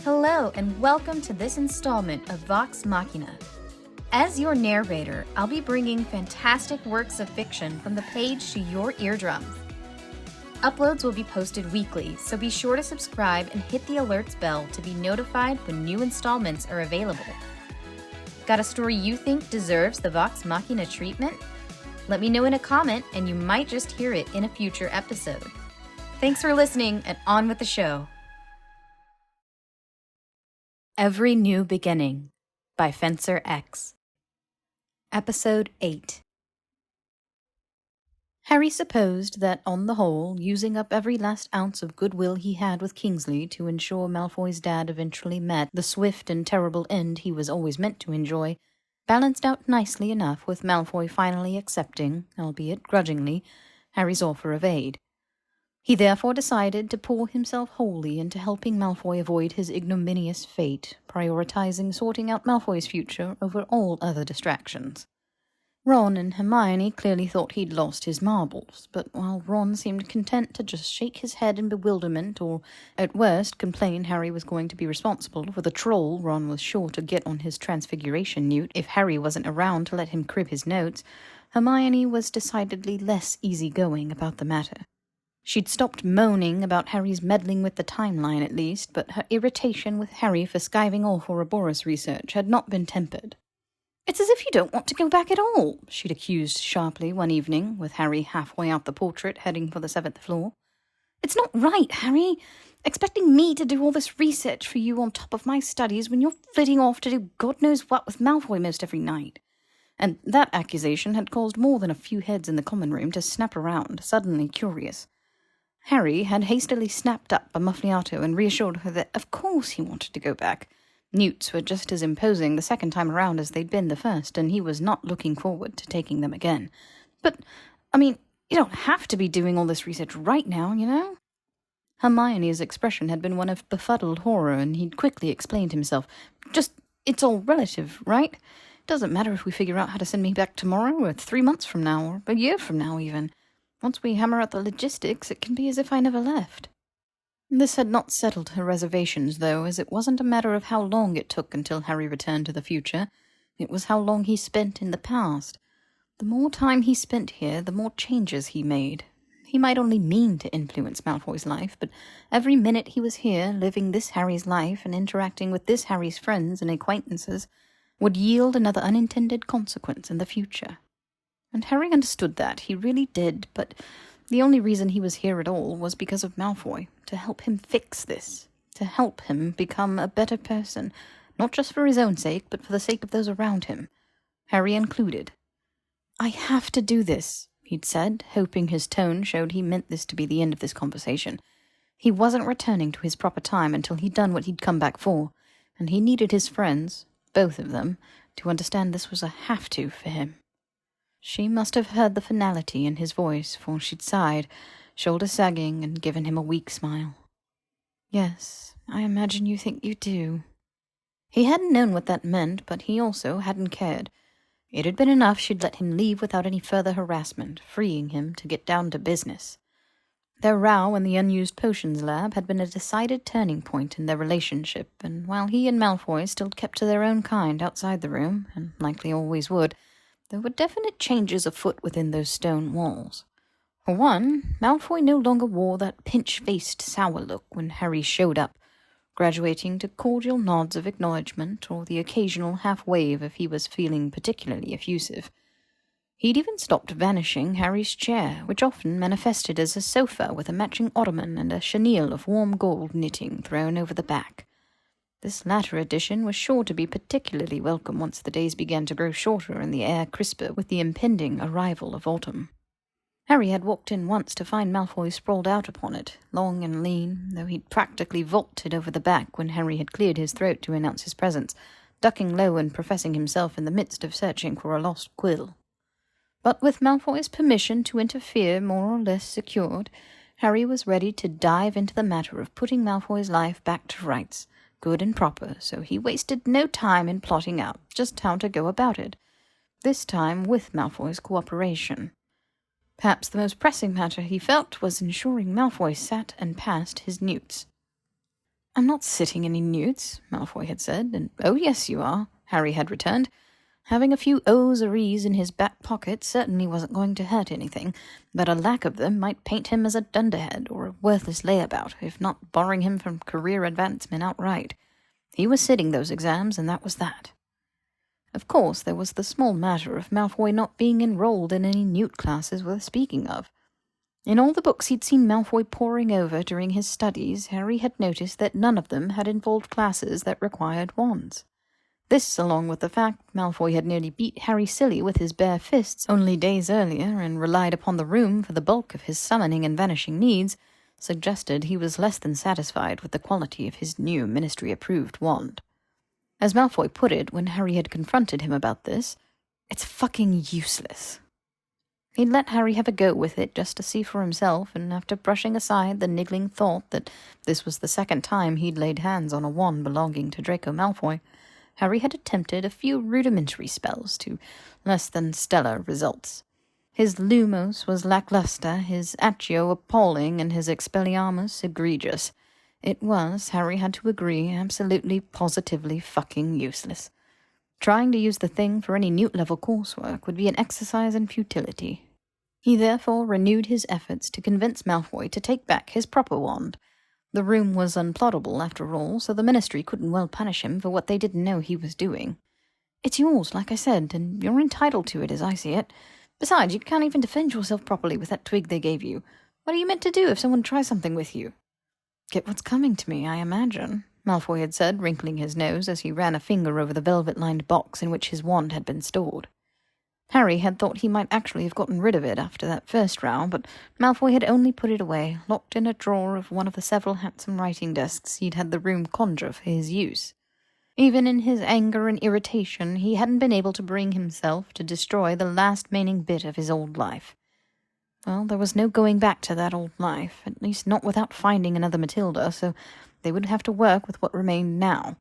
Hello and welcome to this installment of Vox Machina. As your narrator, I'll be bringing fantastic works of fiction from the page to your eardrums. Uploads will be posted weekly, so be sure to subscribe and hit the alerts bell to be notified when new installments are available. Got a story you think deserves the Vox Machina treatment? Let me know in a comment and you might just hear it in a future episode. Thanks for listening and on with the show. Every New Beginning by Fencer X. Episode 8. Harry supposed that, on the whole, using up every last ounce of goodwill he had with Kingsley to ensure Malfoy's dad eventually met the swift and terrible end he was always meant to enjoy, balanced out nicely enough with Malfoy finally accepting, albeit grudgingly, Harry's offer of aid. He therefore decided to pour himself wholly into helping Malfoy avoid his ignominious fate, prioritizing sorting out Malfoy's future over all other distractions. Ron and Hermione clearly thought he'd lost his marbles, but while Ron seemed content to just shake his head in bewilderment or, at worst, complain Harry was going to be responsible for the troll Ron was sure to get on his transfiguration newt if Harry wasn't around to let him crib his notes, Hermione was decidedly less easygoing about the matter. She'd stopped moaning about Harry's meddling with the timeline at least, but her irritation with Harry for skiving off Ouroboros research had not been tempered. "It's as if you don't want to go back at all," she'd accused sharply one evening, with Harry halfway out the portrait heading for the 7th floor. "It's not right, Harry. Expecting me to do all this research for you on top of my studies when you're flitting off to do God knows what with Malfoy most every night." And that accusation had caused more than a few heads in the common room to snap around, suddenly curious. Harry had hastily snapped up a muffliato and reassured her that of course he wanted to go back. Newts were just as imposing the second time around as they'd been the first, and he was not looking forward to taking them again. "But, you don't have to be doing all this research right now, you know?" Hermione's expression had been one of befuddled horror, and he'd quickly explained himself. It's all relative, right? Doesn't matter if we figure out how to send me back tomorrow, or 3 months from now, or a year from now even. Once we hammer out the logistics, it can be as if I never left. This had not settled her reservations, though, as it wasn't a matter of how long it took until Harry returned to the future. It was how long he spent in the past. The more time he spent here, the more changes he made. He might only mean to influence Malfoy's life, but every minute he was here, living this Harry's life and interacting with this Harry's friends and acquaintances, would yield another unintended consequence in the future. And Harry understood that, he really did, but the only reason he was here at all was because of Malfoy, to help him fix this, to help him become a better person, not just for his own sake, but for the sake of those around him, Harry included. "I have to do this," he'd said, hoping his tone showed he meant this to be the end of this conversation. He wasn't returning to his proper time until he'd done what he'd come back for, and he needed his friends, both of them, to understand this was a have-to for him. She must have heard the finality in his voice, for she'd sighed, shoulder sagging, and given him a weak smile. "Yes, I imagine you think you do." He hadn't known what that meant, but he also hadn't cared. It had been enough she'd let him leave without any further harassment, freeing him to get down to business. Their row in the unused potions lab had been a decided turning point in their relationship, and while he and Malfoy still kept to their own kind outside the room, and likely always would, there were definite changes afoot within those stone walls. For one, Malfoy no longer wore that pinch-faced sour look when Harry showed up, graduating to cordial nods of acknowledgement or the occasional half-wave if he was feeling particularly effusive. He'd even stopped vanishing Harry's chair, which often manifested as a sofa with a matching ottoman and a chenille of warm gold knitting thrown over the back. This latter addition was sure to be particularly welcome once the days began to grow shorter and the air crisper with the impending arrival of autumn. Harry had walked in once to find Malfoy sprawled out upon it, long and lean, though he'd practically vaulted over the back when Harry had cleared his throat to announce his presence, ducking low and professing himself in the midst of searching for a lost quill. But with Malfoy's permission to interfere more or less secured, Harry was ready to dive into the matter of putting Malfoy's life back to rights, good and proper, so he wasted no time in plotting out just how to go about it, this time with Malfoy's cooperation. Perhaps the most pressing matter he felt was ensuring Malfoy sat and passed his newts. I'm not sitting any newts, Malfoy had said, and oh yes you are, Harry had returned. Having a few O's or E's in his back pocket certainly wasn't going to hurt anything, but a lack of them might paint him as a dunderhead or a worthless layabout, if not barring him from career advancement outright. He was sitting those exams, and that was that. Of course, there was the small matter of Malfoy not being enrolled in any newt classes worth speaking of. In all the books he'd seen Malfoy poring over during his studies, Harry had noticed that none of them had involved classes that required wands. This, along with the fact Malfoy had nearly beat Harry silly with his bare fists only days earlier and relied upon the room for the bulk of his summoning and vanishing needs, suggested he was less than satisfied with the quality of his new ministry-approved wand. As Malfoy put it when Harry had confronted him about this, "It's fucking useless." He'd let Harry have a go with it just to see for himself, and after brushing aside the niggling thought that this was the second time he'd laid hands on a wand belonging to Draco Malfoy, Harry had attempted a few rudimentary spells to less than stellar results. His Lumos was lackluster, his Accio appalling, and his Expelliarmus egregious. It was, Harry had to agree, absolutely, positively fucking useless. Trying to use the thing for any newt-level coursework would be an exercise in futility. He therefore renewed his efforts to convince Malfoy to take back his proper wand. The room was unplottable, after all, so the Ministry couldn't well punish him for what they didn't know he was doing. "It's yours, like I said, and you're entitled to it, as I see it. Besides, you can't even defend yourself properly with that twig they gave you. What are you meant to do if someone tries something with you?" "Get what's coming to me, I imagine," Malfoy had said, wrinkling his nose as he ran a finger over the velvet-lined box in which his wand had been stored. Harry had thought he might actually have gotten rid of it after that first row, but Malfoy had only put it away, locked in a drawer of one of the several handsome writing desks he'd had the room conjure for his use. Even in his anger and irritation, he hadn't been able to bring himself to destroy the last remaining bit of his old life. Well, there was no going back to that old life, at least not without finding another Matilda, so they would have to work with what remained now.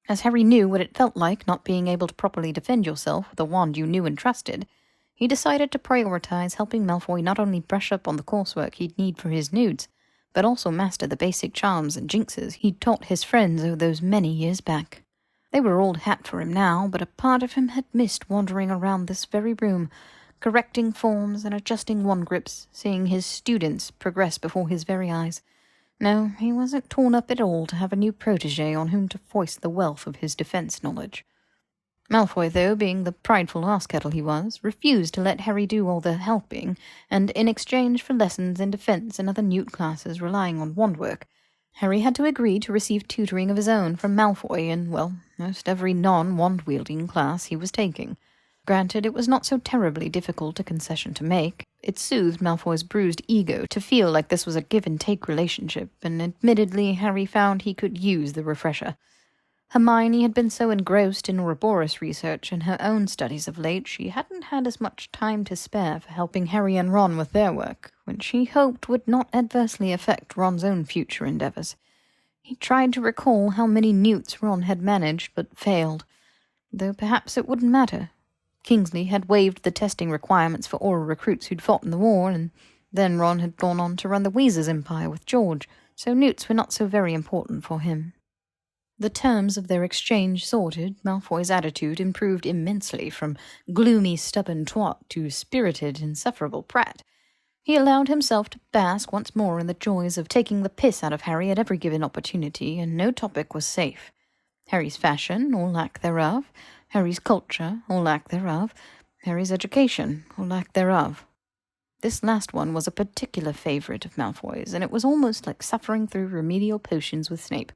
As Harry knew what it felt like not being able to properly defend yourself with a wand you knew and trusted, he decided to prioritize helping Malfoy not only brush up on the coursework he'd need for his nudes, but also master the basic charms and jinxes he'd taught his friends over those many years back. They were old hat for him now, but a part of him had missed wandering around this very room, correcting forms and adjusting wand grips, seeing his students progress before his very eyes. No, he wasn't torn up at all to have a new protégé on whom to foist the wealth of his defence knowledge. Malfoy, though, being the prideful arse-kettle he was, refused to let Harry do all the helping, and in exchange for lessons in defence and other newt classes relying on wand work, Harry had to agree to receive tutoring of his own from Malfoy in, well, most every non-wand-wielding class he was taking. Granted, it was not so terribly difficult a concession to make. It soothed Malfoy's bruised ego to feel like this was a give-and-take relationship, and admittedly Harry found he could use the refresher. Hermione had been so engrossed in Ouroboros research and her own studies of late, she hadn't had as much time to spare for helping Harry and Ron with their work, which she hoped would not adversely affect Ron's own future endeavours. He tried to recall how many newts Ron had managed, but failed, though perhaps it wouldn't matter. Kingsley had waived the testing requirements for Auror recruits who'd fought in the war, and then Ron had gone on to run the Weasers' empire with George, so newts were not so very important for him. The terms of their exchange sorted, Malfoy's attitude improved immensely from gloomy, stubborn twat to spirited, insufferable prat. He allowed himself to bask once more in the joys of taking the piss out of Harry at every given opportunity, and no topic was safe. Harry's fashion, or lack thereof, Harry's culture, or lack thereof, Harry's education, or lack thereof. This last one was a particular favourite of Malfoy's, and it was almost like suffering through remedial potions with Snape.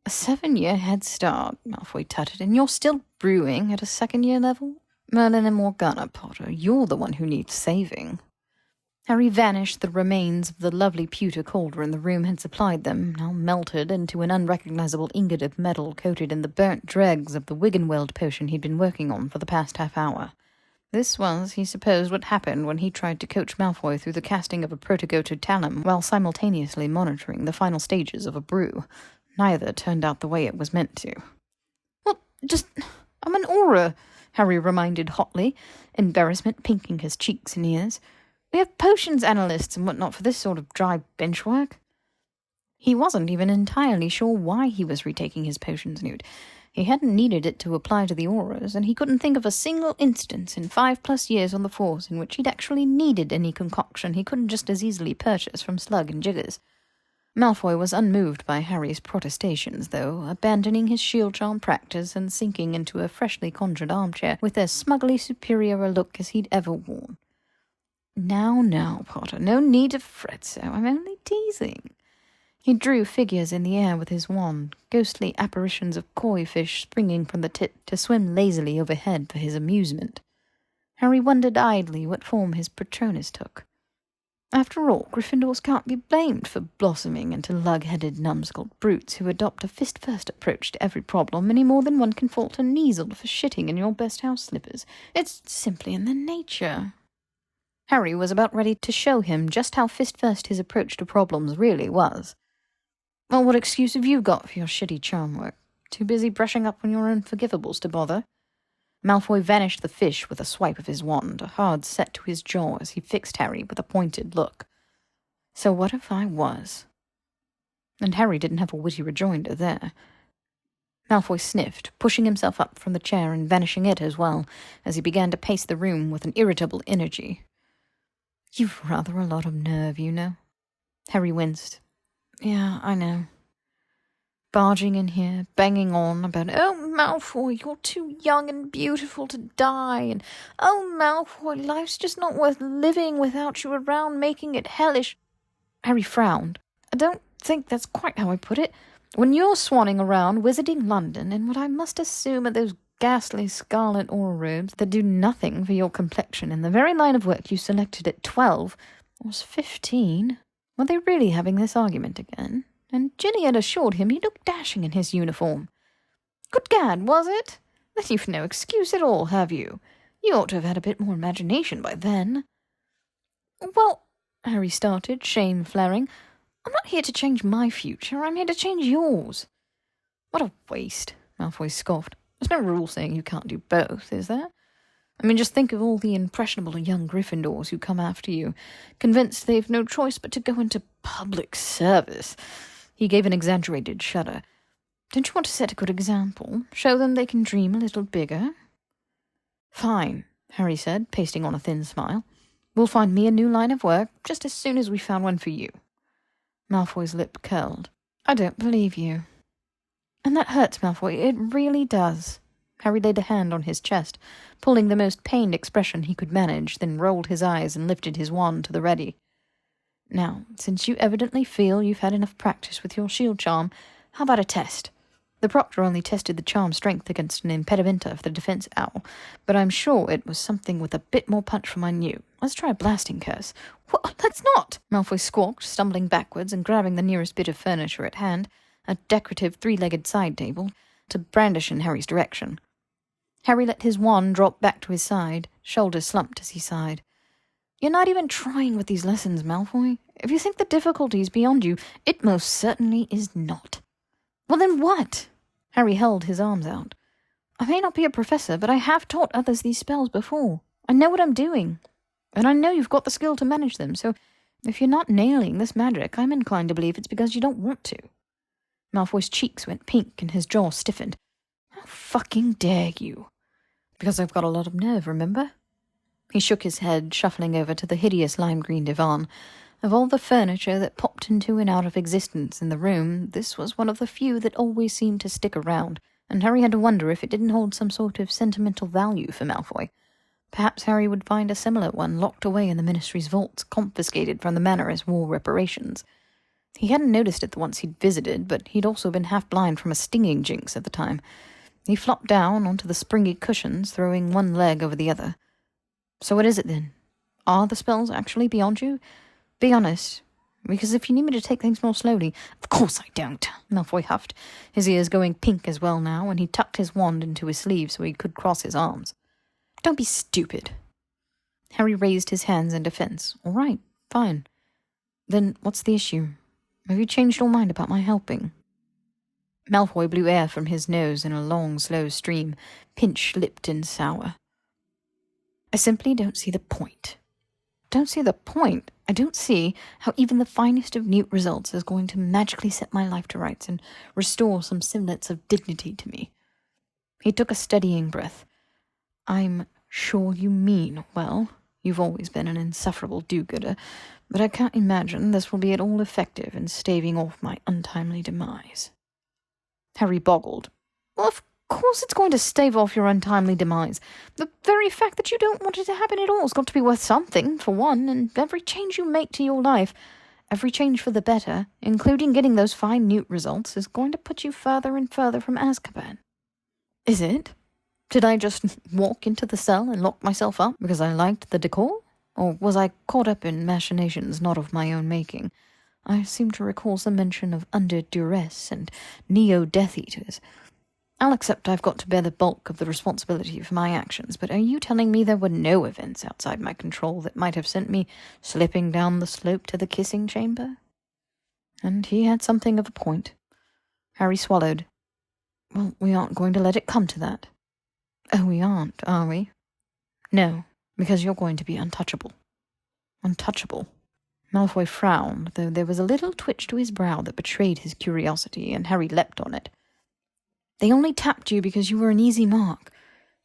"A 7-year head start," Malfoy tutted, "and you're still brewing at a second-year level? Merlin and Morgana, Potter, you're the one who needs saving." Harry vanished the remains of the lovely pewter cauldron the room had supplied them, now melted into an unrecognizable ingot of metal coated in the burnt dregs of the Wiggenweld potion he'd been working on for the past half-hour. This was, he supposed, what happened when he tried to coach Malfoy through the casting of a protogototalum while simultaneously monitoring the final stages of a brew. Neither turned out the way it was meant to. "Well, I'm an Auror," Harry reminded hotly, embarrassment pinking his cheeks and ears. "We have potions analysts and whatnot for this sort of dry bench work." He wasn't even entirely sure why he was retaking his potions newt. He hadn't needed it to apply to the auras, and he couldn't think of a single instance in 5+ years on the force in which he'd actually needed any concoction he couldn't just as easily purchase from Slug and Jiggers. Malfoy was unmoved by Harry's protestations, though, abandoning his shield charm practice and sinking into a freshly conjured armchair with as smugly superior a look as he'd ever worn. Now, Potter, no need to fret so. I'm only teasing. He drew figures in the air with his wand, ghostly apparitions of koi fish springing from the tip to swim lazily overhead for his amusement. Harry wondered idly what form his Patronus took. After all, Gryffindors can't be blamed for blossoming into lug-headed numbskull brutes who adopt a fist-first approach to every problem any more than one can fault a Kneazle for shitting in your best house slippers. It's simply in their nature. Harry was about ready to show him just how fist-first his approach to problems really was. Well, what excuse have you got for your shitty charm work? Too busy brushing up on your unforgivables to bother? Malfoy vanished the fish with a swipe of his wand, a hard set to his jaw as he fixed Harry with a pointed look. So what if I was? And Harry didn't have a witty rejoinder there. Malfoy sniffed, pushing himself up from the chair and vanishing it as well, as he began to pace the room with an irritable energy. You've rather a lot of nerve, you know. Harry winced. Yeah, I know. Barging in here, banging on about, oh, Malfoy, you're too young and beautiful to die, and, oh, Malfoy, life's just not worth living without you around, making it hellish. Harry frowned. I don't think that's quite how I put it. When you're swanning around, wizarding London, in what I must assume are those ghastly scarlet aura robes that do nothing for your complexion in the very line of work you selected at 12, or was 15, were they really having this argument again? And Ginny had assured him he looked dashing in his uniform. Good gad, was it? Then you've no excuse at all, have you? You ought to have had a bit more imagination by then. Well, Harry started, shame flaring, I'm not here to change my future, I'm here to change yours. What a waste, Malfoy scoffed. There's no rule saying you can't do both, is there? I mean, just think of all the impressionable young Gryffindors who come after you, convinced they've no choice but to go into public service. He gave an exaggerated shudder. Don't you want to set a good example? Show them they can dream a little bigger? Fine, Harry said, pasting on a thin smile. We'll find me a new line of work just as soon as we found one for you. Malfoy's lip curled. I don't believe you. And that hurts, Malfoy. It really does. Harry laid a hand on his chest, pulling the most pained expression he could manage, then rolled his eyes and lifted his wand to the ready. Now, since you evidently feel you've had enough practice with your shield charm, how about a test? The proctor only tested the charm strength against an impedimenta of the defense owl, but I'm sure it was something with a bit more punch from I knew. Let's try a blasting curse. What? Let's not! Malfoy squawked, stumbling backwards and grabbing the nearest bit of furniture at hand, a decorative three-legged side table, to brandish in Harry's direction. Harry let his wand drop back to his side, shoulders slumped as he sighed. You're not even trying with these lessons, Malfoy. If you think the difficulty is beyond you, it most certainly is not. Well, then what? Harry held his arms out. I may not be a professor, but I have taught others these spells before. I know what I'm doing. And I know you've got the skill to manage them, so if you're not nailing this magic, I'm inclined to believe it's because you don't want to. Malfoy's cheeks went pink and his jaw stiffened. How fucking dare you? Because I've got a lot of nerve, remember? He shook his head, shuffling over to the hideous lime-green divan. Of all the furniture that popped into and out of existence in the room, this was one of the few that always seemed to stick around, and Harry had to wonder if it didn't hold some sort of sentimental value for Malfoy. Perhaps Harry would find a similar one locked away in the Ministry's vaults, confiscated from the manor as war reparations. He hadn't noticed it the once he'd visited, but he'd also been half-blind from a stinging jinx at the time. He flopped down onto the springy cushions, throwing one leg over the other. So what is it then? Are the spells actually beyond you? Be honest, because if you need me to take things more slowly... Of course I don't, Malfoy huffed, his ears going pink as well now, and he tucked his wand into his sleeve so he could cross his arms. Don't be stupid. Harry raised his hands in defense. All right, fine. Then what's the issue? Have you changed your mind about my helping? Malfoy blew air from his nose in a long, slow stream, pinch-lipped and sour. I simply don't see the point. don't see the point. I don't see how even the finest of Newt results is going to magically set my life to rights and restore some semblance of dignity to me. He took a steadying breath. I'm sure you mean well. You've always been an insufferable do-gooder, but I can't imagine this will be at all effective in staving off my untimely demise. Harry boggled. Well, of course it's going to stave off your untimely demise. The very fact that you don't want it to happen at all has got to be worth something, for one, and every change you make to your life, every change for the better, including getting those fine Newt results, is going to put you further and further from Azkaban. Is it? Did I just walk into the cell and lock myself up because I liked the decor? Or was I caught up in machinations not of my own making? I seem to recall some mention of under duress and neo-Death Eaters. I'll accept I've got to bear the bulk of the responsibility for my actions, but are you telling me there were no events outside my control that might have sent me slipping down the slope to the kissing chamber? And he had something of a point. Harry swallowed. Well, we aren't going to let it come to that. Oh, we aren't, are we? No, because you're going to be untouchable. Untouchable. Malfoy frowned, though there was a little twitch to his brow that betrayed his curiosity, and Harry leapt on it. They only tapped you because you were an easy mark.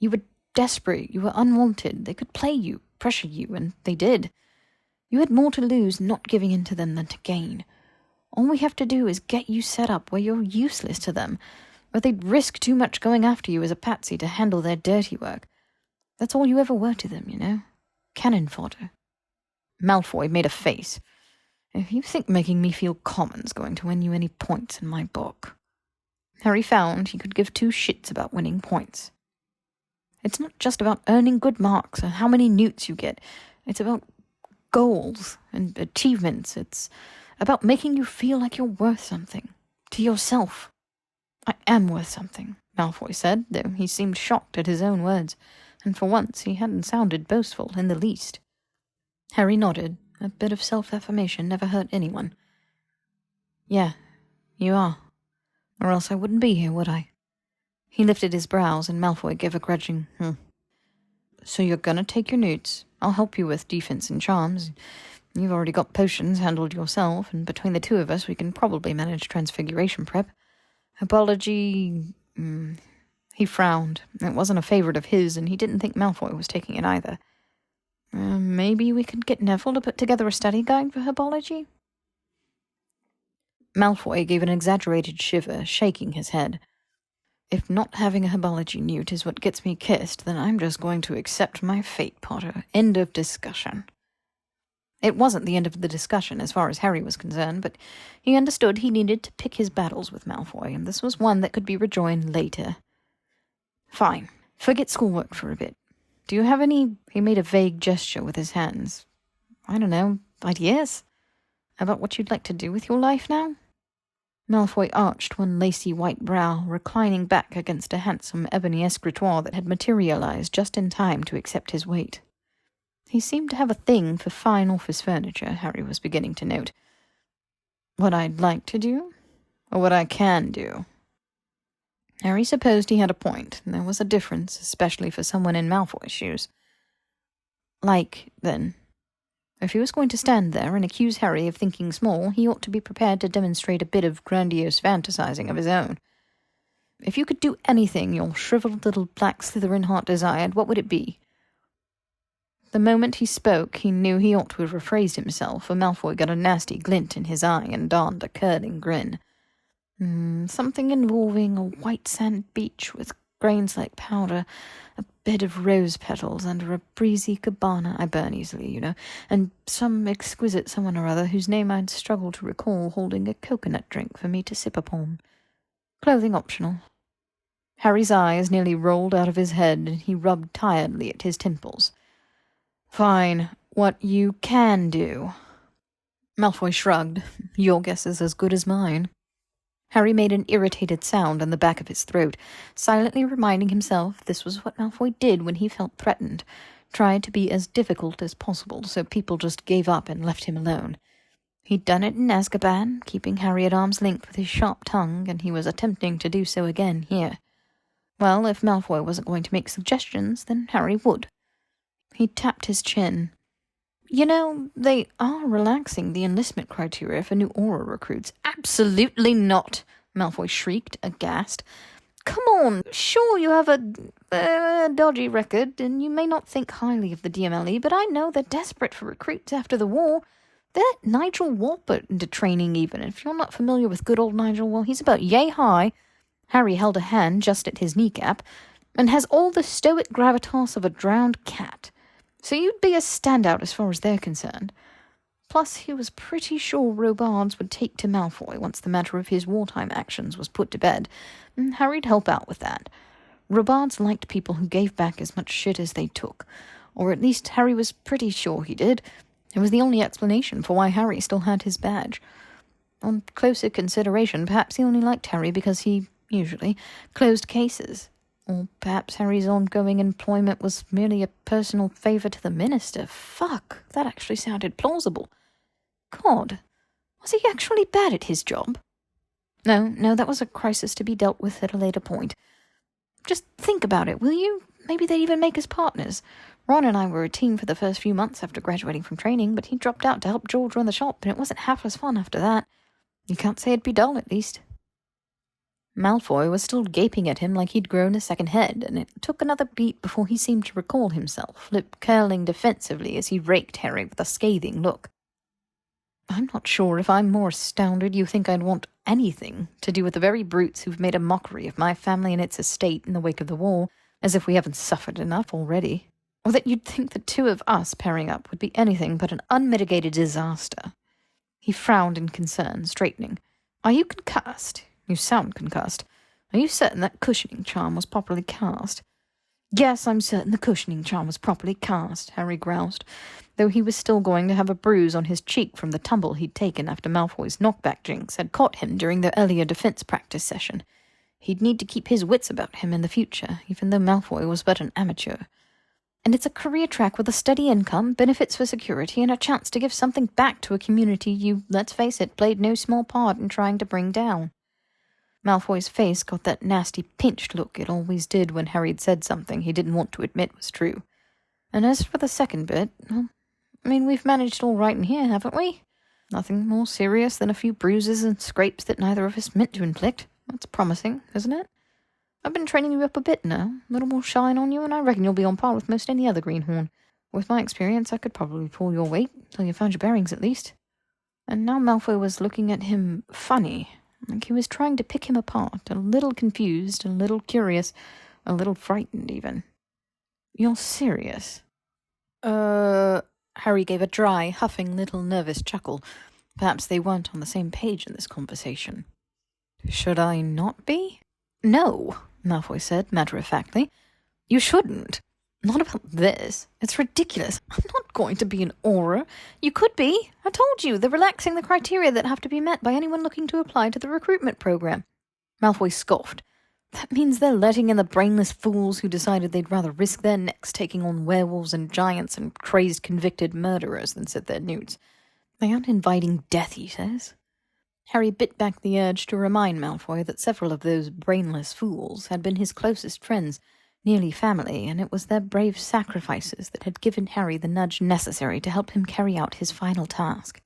You were desperate, you were unwanted. They could play you, pressure you, and they did. You had more to lose not giving in to them than to gain. All we have to do is get you set up where you're useless to them, where they'd risk too much going after you as a patsy to handle their dirty work. That's all you ever were to them, you know? Cannon fodder. Malfoy made a face. If you think making me feel common's going to win you any points in my book. Harry found he could give two shits about winning points. It's not just about earning good marks or how many newts you get. It's about goals and achievements. It's about making you feel like you're worth something. To yourself. I am worth something, Malfoy said, though he seemed shocked at his own words, and for once he hadn't sounded boastful in the least. Harry nodded. A bit of self-affirmation never hurt anyone. Yeah, you are. Or else I wouldn't be here, would I? He lifted his brows, and Malfoy gave a grudging, So you're gonna take your newts. I'll help you with defense and charms. You've already got potions handled yourself, and between the two of us we can probably manage transfiguration prep. Herbology... He frowned. It wasn't a favourite of his, and he didn't think Malfoy was taking it either. Maybe we could get Neville to put together a study guide for herbology? Malfoy gave an exaggerated shiver, shaking his head. If not having a herbology newt is what gets me kissed, then I'm just going to accept my fate, Potter. End of discussion. It wasn't the end of the discussion as far as Harry was concerned, but he understood he needed to pick his battles with Malfoy, and this was one that could be rejoined later. Fine. Forget schoolwork for a bit. Do you have any... He made a vague gesture with his hands. I don't know, ideas? About what you'd like to do with your life now? Malfoy arched one lacy white brow, reclining back against a handsome ebony escritoire that had materialized just in time to accept his weight. He seemed to have a thing for fine office furniture, Harry was beginning to note. What I'd like to do? Or what I can do? Harry supposed he had a point. There was a difference, especially for someone in Malfoy's shoes. Like, then. If he was going to stand there and accuse Harry of thinking small, he ought to be prepared to demonstrate a bit of grandiose fantasizing of his own. If you could do anything your shriveled little black Slytherin heart desired, what would it be? The moment he spoke, he knew he ought to have rephrased himself, for Malfoy got a nasty glint in his eye and donned a curling grin. Something involving a white sand beach with grains like powder, a bed of rose petals under a breezy cabana. I burn easily, you know, and some exquisite someone or other whose name I'd struggle to recall holding a coconut drink for me to sip upon. Clothing optional. Harry's eyes nearly rolled out of his head, and he rubbed tiredly at his temples. Fine, what you can do. Malfoy shrugged. Your guess is as good as mine. Harry made an irritated sound in the back of his throat, silently reminding himself this was what Malfoy did when he felt threatened, tried to be as difficult as possible so people just gave up and left him alone. He'd done it in Azkaban, keeping Harry at arm's length with his sharp tongue, and he was attempting to do so again here. Well, if Malfoy wasn't going to make suggestions, then Harry would. He tapped his chin. You know, they are relaxing the enlistment criteria for new Auror recruits. Absolutely not, Malfoy shrieked, aghast. Come on, sure you have a dodgy record, and you may not think highly of the DMLE, but I know they're desperate for recruits after the war. They let Nigel Walpert into training even. If you're not familiar with good old Nigel, well, he's about yay high. Harry held a hand just at his kneecap, and has all the stoic gravitas of a drowned cat. So you'd be a standout as far as they're concerned. Plus, he was pretty sure Robards would take to Malfoy once the matter of his wartime actions was put to bed, and Harry'd help out with that. Robards liked people who gave back as much shit as they took, or at least Harry was pretty sure he did. It was the only explanation for why Harry still had his badge. On closer consideration, perhaps he only liked Harry because he, usually, closed cases. Or perhaps Harry's ongoing employment was merely a personal favour to the minister. Fuck, that actually sounded plausible. God, was he actually bad at his job? No, that was a crisis to be dealt with at a later point. Just think about it, will you? Maybe they'd even make us partners. Ron and I were a team for the first few months after graduating from training, but he dropped out to help George run the shop, and it wasn't half as fun after that. You can't say it'd be dull, at least. Malfoy was still gaping at him like he'd grown a second head, and it took another beat before he seemed to recall himself, lip curling defensively as he raked Harry with a scathing look. I'm not sure if I'm more astounded you think I'd want anything to do with the very brutes who've made a mockery of my family and its estate in the wake of the war, as if we haven't suffered enough already, or that you'd think the two of us pairing up would be anything but an unmitigated disaster. He frowned in concern, straightening. Are you concussed? You sound concussed. Are you certain that cushioning charm was properly cast? Yes, I'm certain the cushioning charm was properly cast, Harry groused, though he was still going to have a bruise on his cheek from the tumble he'd taken after Malfoy's knockback jinx had caught him during their earlier defense practice session. He'd need to keep his wits about him in the future, even though Malfoy was but an amateur. And it's a career track with a steady income, benefits for security, and a chance to give something back to a community you, let's face it, played no small part in trying to bring down. Malfoy's face got that nasty pinched look it always did when Harry'd said something he didn't want to admit was true. And as for the second bit, well, we've managed all right in here, haven't we? Nothing more serious than a few bruises and scrapes that neither of us meant to inflict. That's promising, isn't it? I've been training you up a bit now, a little more shine on you, and I reckon you'll be on par with most any other greenhorn. With my experience, I could probably pull your weight, till you found your bearings at least. And now Malfoy was looking at him funny, like he was trying to pick him apart, a little confused, a little curious, a little frightened even. You're serious? Harry gave a dry, huffing little nervous chuckle. Perhaps they weren't on the same page in this conversation. Should I not be? No, Malfoy said, matter-of-factly. You shouldn't. Not about this. It's ridiculous. I'm not going to be an Auror. You could be. I told you, they're relaxing the criteria that have to be met by anyone looking to apply to the recruitment program. Malfoy scoffed. That means they're letting in the brainless fools who decided they'd rather risk their necks taking on werewolves and giants and crazed convicted murderers than sit their newts. They aren't inviting Death Eaters. Harry bit back the urge to remind Malfoy that several of those brainless fools had been his closest friends, nearly family, and it was their brave sacrifices that had given Harry the nudge necessary to help him carry out his final task.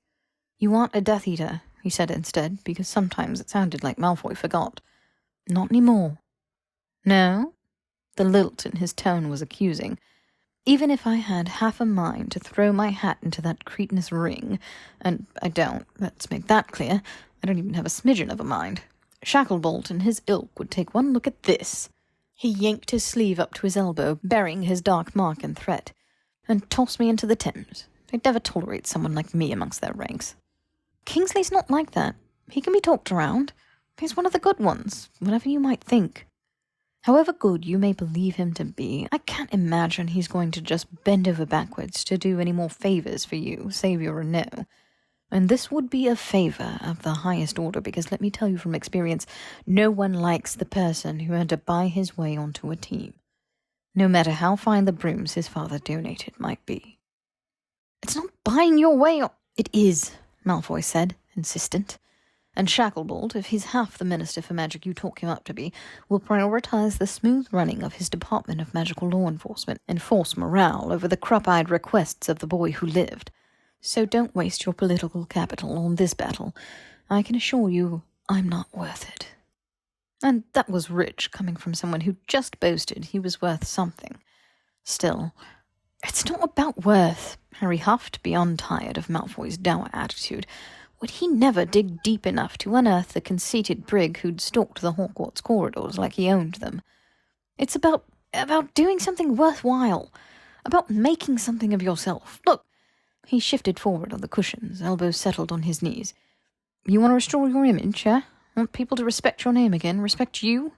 You aren't a Death Eater, he said instead, because sometimes it sounded like Malfoy forgot. Not anymore. No? The lilt in his tone was accusing. Even if I had half a mind to throw my hat into that cretinous ring, and I don't, let's make that clear, I don't even have a smidgen of a mind, Shacklebolt and his ilk would take one look at this. He yanked his sleeve up to his elbow, burying his dark mark and threat, and tossed me into the Thames. They'd never tolerate someone like me amongst their ranks. Kingsley's not like that. He can be talked around. He's one of the good ones, whatever you might think. However good you may believe him to be, I can't imagine he's going to just bend over backwards to do any more favours for you, Saviour or no. And this would be a favour of the highest order, because let me tell you from experience, no one likes the person who had to buy his way onto a team, no matter how fine the brooms his father donated might be. It's not buying your way on— It is, Malfoy said, insistent. And Shacklebolt, if he's half the Minister for Magic you talk him up to be, will prioritise the smooth running of his Department of Magical Law Enforcement and force morale over the crop-eyed requests of the boy who lived. So don't waste your political capital on this battle. I can assure you I'm not worth it. And that was rich, coming from someone who just boasted he was worth something. Still, it's not about worth. Harry huffed, beyond tired of Malfoy's dour attitude. Would he never dig deep enough to unearth the conceited prig who'd stalked the Hogwarts corridors like he owned them? It's about doing something worthwhile. About making something of yourself. Look, he shifted forward on the cushions, elbows settled on his knees. You want to restore your image, eh? Want people to respect your name again, respect you?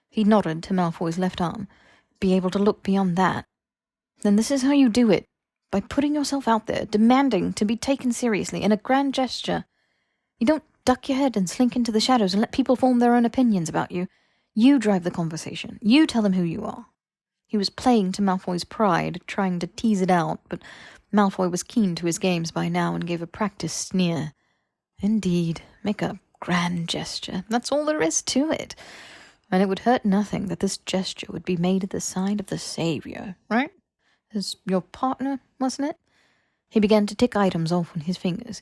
He nodded to Malfoy's left arm. Be able to look beyond that. Then this is how you do it. By putting yourself out there, demanding to be taken seriously in a grand gesture. You don't duck your head and slink into the shadows and let people form their own opinions about you. You drive the conversation. You tell them who you are. He was playing to Malfoy's pride, trying to tease it out, but Malfoy was keen to his games by now and gave a practiced sneer. Indeed, make a grand gesture. That's all there is to it. And it would hurt nothing that this gesture would be made at the side of the Saviour, right? As your partner, wasn't it? He began to tick items off on his fingers.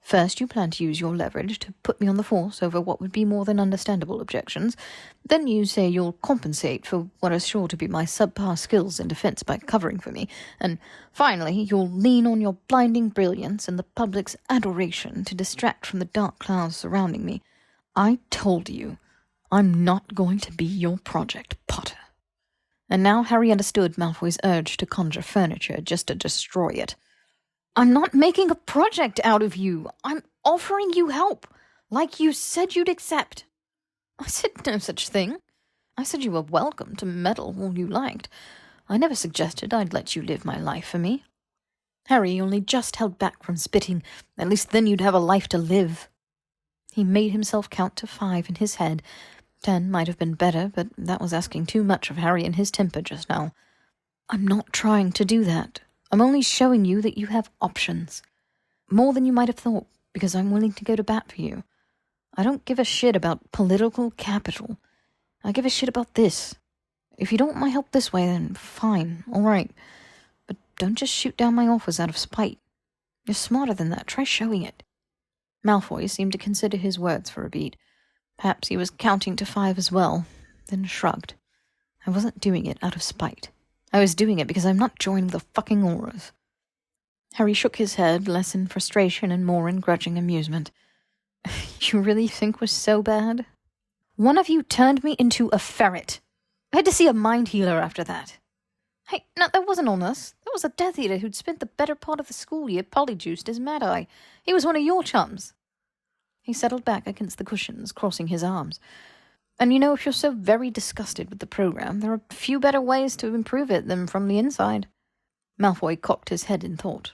First, you plan to use your leverage to put me on the force over what would be more than understandable objections. Then you say you'll compensate for what is sure to be my subpar skills in defense by covering for me. And finally, you'll lean on your blinding brilliance and the public's adoration to distract from the dark clouds surrounding me. I told you, I'm not going to be your project, Potter. And now Harry understood Malfoy's urge to conjure furniture just to destroy it. I'm not making a project out of you. I'm offering you help, like you said you'd accept. I said no such thing. I said you were welcome to meddle all you liked. I never suggested I'd let you live my life for me. Harry only just held back from spitting. At least then you'd have a life to live. He made himself count to 5 in his head. 10 might have been better, but that was asking too much of Harry and his temper just now. I'm not trying to do that. I'm only showing you that you have options. More than you might have thought, because I'm willing to go to bat for you. I don't give a shit about political capital. I give a shit about this. If you don't want my help this way, then fine, all right. But don't just shoot down my offers out of spite. You're smarter than that. Try showing it. Malfoy seemed to consider his words for a beat. Perhaps he was counting to 5 as well, then shrugged. I wasn't doing it out of spite. I was doing it because I'm not joining the fucking Aurors. Harry shook his head, less in frustration and more in grudging amusement. You really think we're so bad? One of you turned me into a ferret. I had to see a mind healer after that. Hey, no, that wasn't on us. That was a Death Eater who'd spent the better part of the school year polyjuiced as Mad-Eye. He was one of your chums. He settled back against the cushions, crossing his arms. And you know, if you're so very disgusted with the program, there are few better ways to improve it than from the inside. Malfoy cocked his head in thought.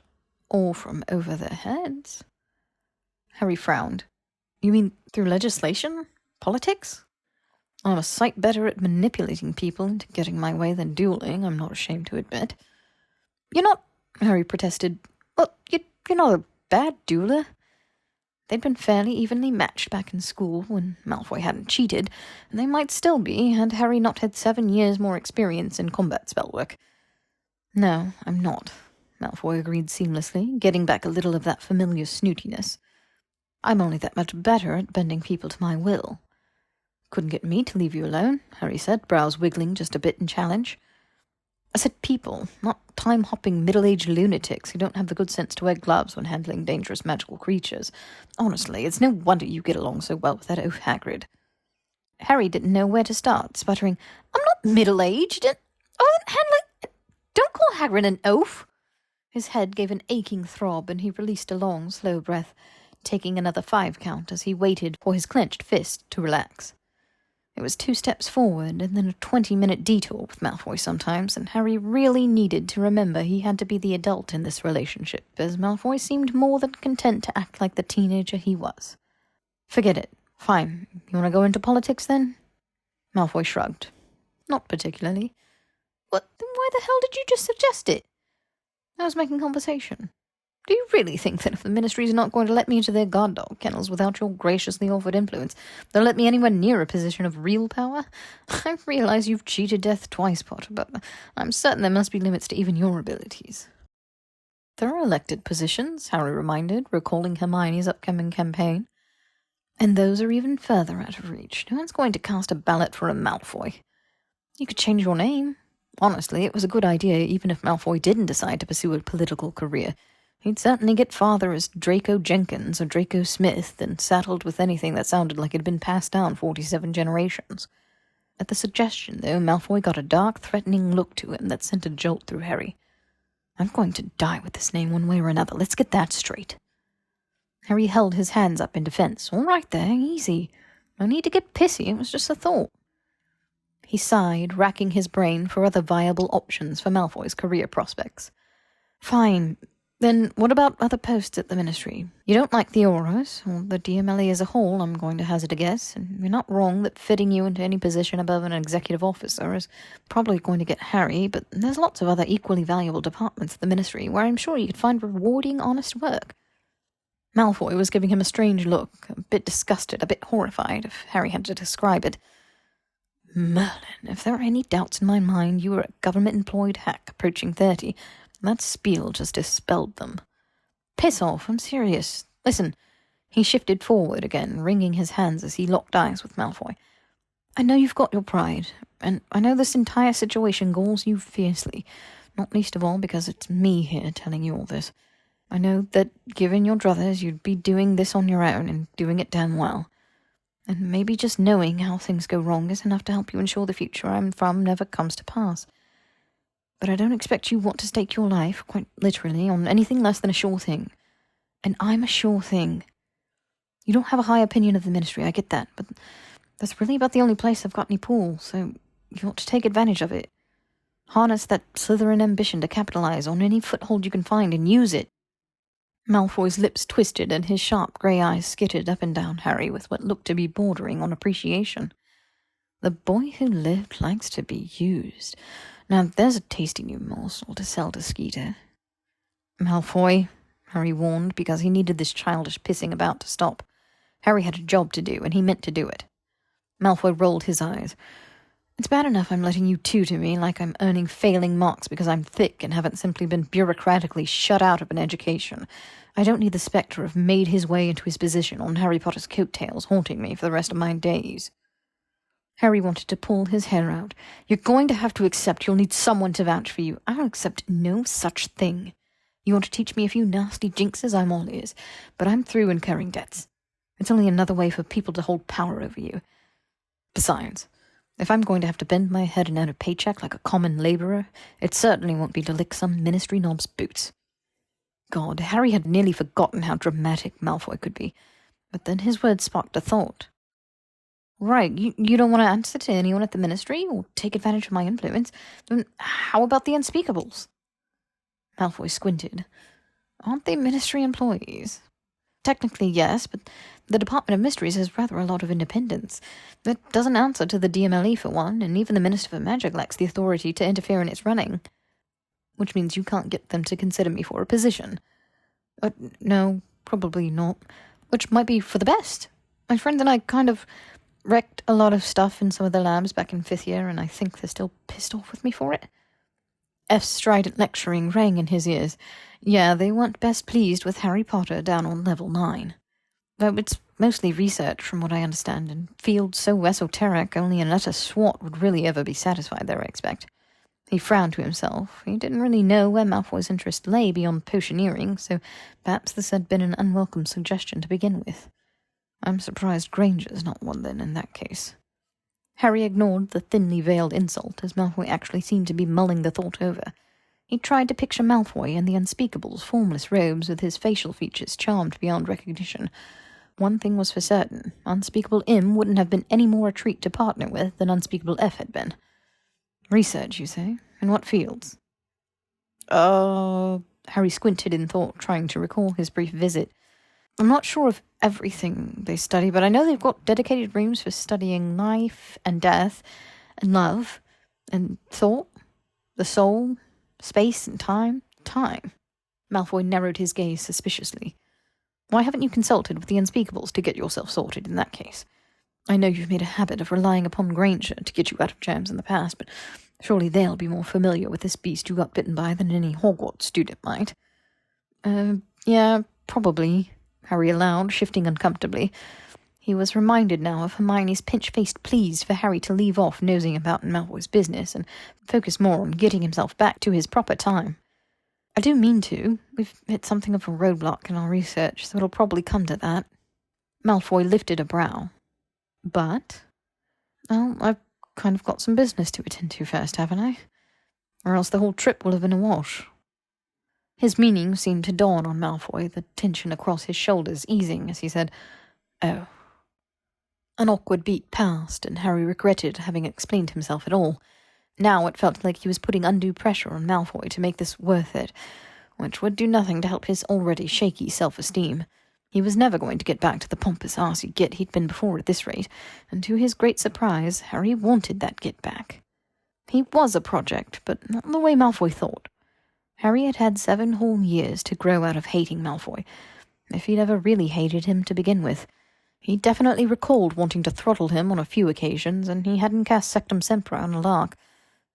Or from over their heads. Harry frowned. You mean through legislation? Politics? I'm a sight better at manipulating people into getting my way than dueling, I'm not ashamed to admit. You're not, Harry protested. Well, you're not a bad dueler. They'd been fairly evenly matched back in school when Malfoy hadn't cheated, and they might still be had Harry not had 7 years more experience in combat spellwork. No, I'm not, Malfoy agreed seamlessly, getting back a little of that familiar snootiness. I'm only that much better at bending people to my will. Couldn't get me to leave you alone, Harry said, brows wiggling just a bit in challenge. I said people, not time-hopping middle-aged lunatics who don't have the good sense to wear gloves when handling dangerous magical creatures. Honestly, it's no wonder you get along so well with that oaf Hagrid. Harry didn't know where to start, sputtering, I'm not middle-aged, and don't call Hagrid an oaf. His head gave an aching throb, and he released a long, slow breath, taking another 5 count as he waited for his clenched fist to relax. It was 2 steps forward and then a 20-minute detour with Malfoy sometimes, and Harry really needed to remember he had to be the adult in this relationship, as Malfoy seemed more than content to act like the teenager he was. Forget it. Fine. You want to go into politics, then? Malfoy shrugged. Not particularly. What? Then why the hell did you just suggest it? I was making conversation. Do you really think that if the Ministry's not going to let me into their guard dog kennels without your graciously offered influence, they'll let me anywhere near a position of real power? I realize you've cheated death twice, Potter, but I'm certain there must be limits to even your abilities. There are elected positions, Harry reminded, recalling Hermione's upcoming campaign. And those are even further out of reach. No one's going to cast a ballot for a Malfoy. You could change your name. Honestly, it was a good idea even if Malfoy didn't decide to pursue a political career. He'd certainly get farther as Draco Jenkins or Draco Smith than saddled with anything that sounded like it had been passed down 47 generations. At the suggestion, though, Malfoy got a dark, threatening look to him that sent a jolt through Harry. I'm going to die with this name one way or another. Let's get that straight. Harry held his hands up in defense. All right there, easy. No need to get pissy, it was just a thought. He sighed, racking his brain for other viable options for Malfoy's career prospects. Fine. Then what about other posts at the Ministry? You don't like the Aurors, or the DMLE as a whole, I'm going to hazard a guess, and you're not wrong that fitting you into any position above an executive officer is probably going to get Harry, but there's lots of other equally valuable departments at the Ministry where I'm sure you could find rewarding, honest work. Malfoy was giving him a strange look, a bit disgusted, a bit horrified, if Harry had to describe it. Merlin, if there are any doubts in my mind, you were a government-employed hack approaching 30. That spiel just dispelled them. Piss off, I'm serious. Listen. He shifted forward again, wringing his hands as he locked eyes with Malfoy. I know you've got your pride, and I know this entire situation galls you fiercely, not least of all because it's me here telling you all this. I know that, given your druthers, you'd be doing this on your own, and doing it damn well. And maybe just knowing how things go wrong is enough to help you ensure the future I'm from never comes to pass. But I don't expect you want to stake your life, quite literally, on anything less than a sure thing. And I'm a sure thing. You don't have a high opinion of the Ministry, I get that, but that's really about the only place I've got any pull, so you ought to take advantage of it. Harness that Slytherin ambition to capitalize on any foothold you can find and use it. Malfoy's lips twisted and his sharp grey eyes skittered up and down Harry with what looked to be bordering on appreciation. The boy who lived likes to be used. Now there's a tasty new morsel to sell to Skeeter. Malfoy, Harry warned, because he needed this childish pissing about to stop. Harry had a job to do, and he meant to do it. Malfoy rolled his eyes. It's bad enough I'm letting you tutor me like I'm earning failing marks because I'm thick and haven't simply been bureaucratically shut out of an education. I don't need the spectre of made his way into his position on Harry Potter's coattails haunting me for the rest of my days. Harry wanted to pull his hair out. You're going to have to accept you'll need someone to vouch for you. I'll accept no such thing. You want to teach me a few nasty jinxes? I'm all ears. But I'm through incurring debts. It's only another way for people to hold power over you. Besides, if I'm going to have to bend my head and earn a paycheck like a common labourer, it certainly won't be to lick some ministry knob's boots. God, Harry had nearly forgotten how dramatic Malfoy could be, but then his words sparked a thought. Right, you don't want to answer to anyone at the Ministry, or take advantage of my influence? Then how about the Unspeakables? Malfoy squinted. Aren't they Ministry employees? Technically, yes, but the Department of Mysteries has rather a lot of independence. It doesn't answer to the DMLE for one, and even the Minister for Magic lacks the authority to interfere in its running. Which means you can't get them to consider me for a position. No, probably not. Which might be for the best. My friend and I kind of wrecked a lot of stuff in some of the labs back in 5th year, and I think they're still pissed off with me for it. F's strident lecturing rang in his ears. Yeah, they weren't best pleased with Harry Potter down on level 9. Though it's mostly research, from what I understand, and fields so esoteric only an utter swot would really ever be satisfied there, I expect. He frowned to himself. He didn't really know where Malfoy's interest lay beyond potioneering, so perhaps this had been an unwelcome suggestion to begin with. I'm surprised Granger's not one then, in that case. Harry ignored the thinly veiled insult, as Malfoy actually seemed to be mulling the thought over. He tried to picture Malfoy in the Unspeakable's formless robes with his facial features charmed beyond recognition. One thing was for certain, Unspeakable Im wouldn't have been any more a treat to partner with than Unspeakable F had been. Research, you say? In what fields? Harry squinted in thought, trying to recall his brief visit. I'm not sure of everything they study, but I know they've got dedicated rooms for studying life and death and love and thought, the soul, space and time. Time. Malfoy narrowed his gaze suspiciously. Why haven't you consulted with the Unspeakables to get yourself sorted in that case? I know you've made a habit of relying upon Granger to get you out of jams in the past, but surely they'll be more familiar with this beast you got bitten by than any Hogwarts student might. Yeah, probably," Harry allowed, shifting uncomfortably. He was reminded now of Hermione's pinch-faced pleas for Harry to leave off nosing about in Malfoy's business and focus more on getting himself back to his proper time. "I do mean to. We've hit something of a roadblock in our research, so it'll probably come to that." Malfoy lifted a brow. "But? Well, I've kind of got some business to attend to first, haven't I? Or else the whole trip will have been a wash." His meaning seemed to dawn on Malfoy, the tension across his shoulders easing as he said, "Oh." An awkward beat passed, and Harry regretted having explained himself at all. Now it felt like he was putting undue pressure on Malfoy to make this worth it, which would do nothing to help his already shaky self-esteem. He was never going to get back to the pompous arsey git he'd been before at this rate, and to his great surprise, Harry wanted that git back. He was a project, but not the way Malfoy thought. Harry had had 7 whole years to grow out of hating Malfoy, if he'd ever really hated him to begin with. He definitely recalled wanting to throttle him on a few occasions, and he hadn't cast Sectum Sempra on a lark.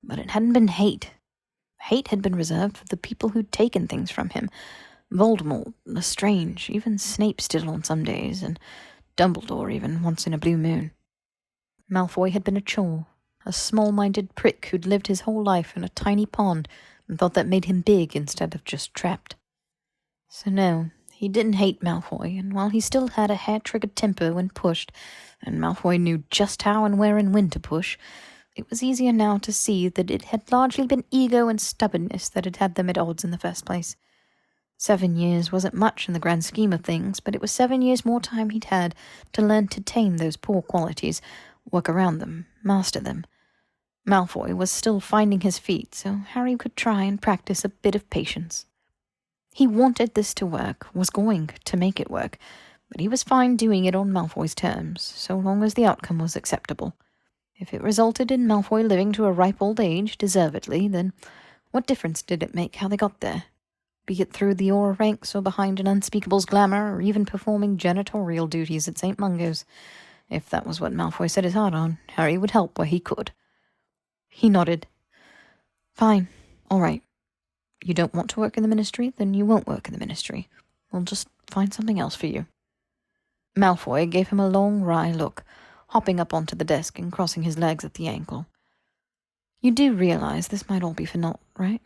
But it hadn't been hate. Hate had been reserved for the people who'd taken things from him. Voldemort, Lestrange, even Snape still on some days, and Dumbledore even once in a blue moon. Malfoy had been a chore, a small-minded prick who'd lived his whole life in a tiny pond and thought that made him big instead of just trapped. So no, he didn't hate Malfoy, and while he still had a hair-triggered temper when pushed, and Malfoy knew just how and where and when to push, it was easier now to see that it had largely been ego and stubbornness that had had them at odds in the first place. 7 years wasn't much in the grand scheme of things, but it was 7 years more time he'd had to learn to tame those poor qualities, work around them, master them. Malfoy was still finding his feet, so Harry could try and practice a bit of patience. He wanted this to work, was going to make it work, but he was fine doing it on Malfoy's terms, so long as the outcome was acceptable. If it resulted in Malfoy living to a ripe old age, deservedly, then what difference did it make how they got there? Be it through the Auror ranks or behind an unspeakable's glamour, or even performing janitorial duties at St. Mungo's. If that was what Malfoy set his heart on, Harry would help where he could. He nodded. "Fine. All right. You don't want to work in the Ministry? Then you won't work in the Ministry. We'll just find something else for you." Malfoy gave him a long, wry look, hopping up onto the desk and crossing his legs at the ankle. "You do realize this might all be for naught, right?"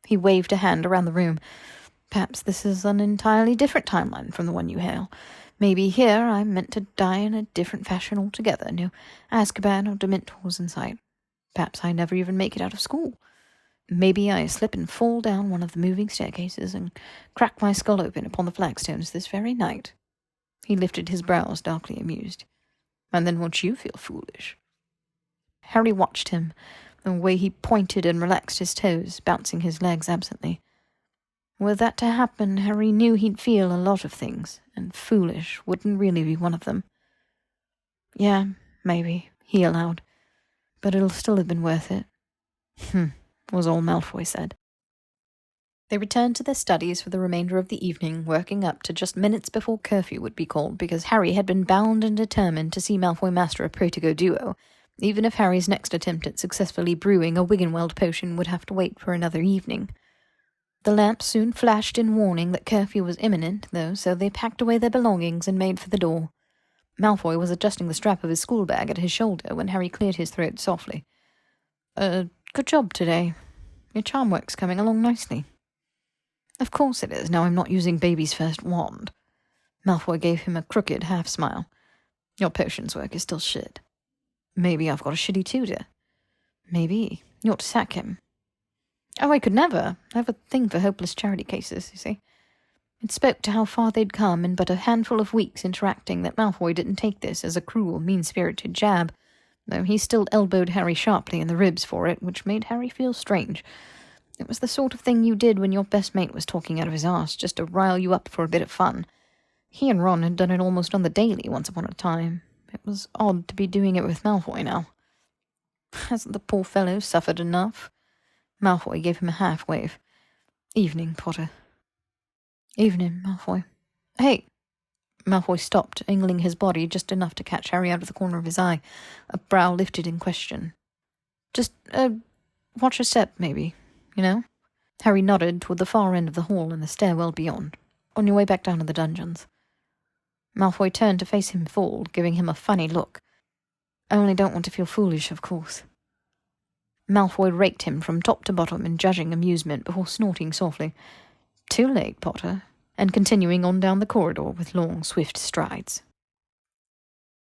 He waved a hand around the room. "Perhaps this is an entirely different timeline from the one you hail. Maybe here I'm meant to die in a different fashion altogether. No Azkaban or Dementors in sight. Perhaps I never even make it out of school. Maybe I slip and fall down one of the moving staircases and crack my skull open upon the flagstones this very night." He lifted his brows, darkly amused. "And then won't you feel foolish?" Harry watched him, the way he pointed and relaxed his toes, bouncing his legs absently. Were that to happen, Harry knew he'd feel a lot of things, and foolish wouldn't really be one of them. "Yeah, maybe," he allowed. "But it'll still have been worth it." Was all Malfoy said. They returned to their studies for the remainder of the evening, working up to just minutes before curfew would be called, because Harry had been bound and determined to see Malfoy master a Protego duo, even if Harry's next attempt at successfully brewing a Wiggenweld potion would have to wait for another evening. The lamp soon flashed in warning that curfew was imminent, though, so they packed away their belongings and made for the door. Malfoy was adjusting the strap of his school bag at his shoulder when Harry cleared his throat softly. Good job today. Your charm work's coming along nicely." "Of course it is, now I'm not using baby's first wand." Malfoy gave him a crooked half-smile. "Your potions work is still shit." "Maybe I've got a shitty tutor." "Maybe. You ought to sack him." "Oh, I could never. I have a thing for hopeless charity cases, you see." It spoke to how far they'd come in but a handful of weeks interacting that Malfoy didn't take this as a cruel, mean-spirited jab, though he still elbowed Harry sharply in the ribs for it, which made Harry feel strange. It was the sort of thing you did when your best mate was talking out of his arse, just to rile you up for a bit of fun. He and Ron had done it almost on the daily once upon a time. It was odd to be doing it with Malfoy now. Hasn't the poor fellow suffered enough? Malfoy gave him a half-wave. "Evening, Potter." "Evening, Malfoy." "Hey!" Malfoy stopped, angling his body just enough to catch Harry out of the corner of his eye, a brow lifted in question. "Just, watch your step, maybe, you know?" Harry nodded toward the far end of the hall and the stairwell beyond. On your way back down to the dungeons. Malfoy turned to face him full, giving him a funny look. I only don't want to feel foolish, of course. Malfoy raked him from top to bottom in judging amusement before snorting softly. Too late, Potter, and continuing on down the corridor with long, swift strides.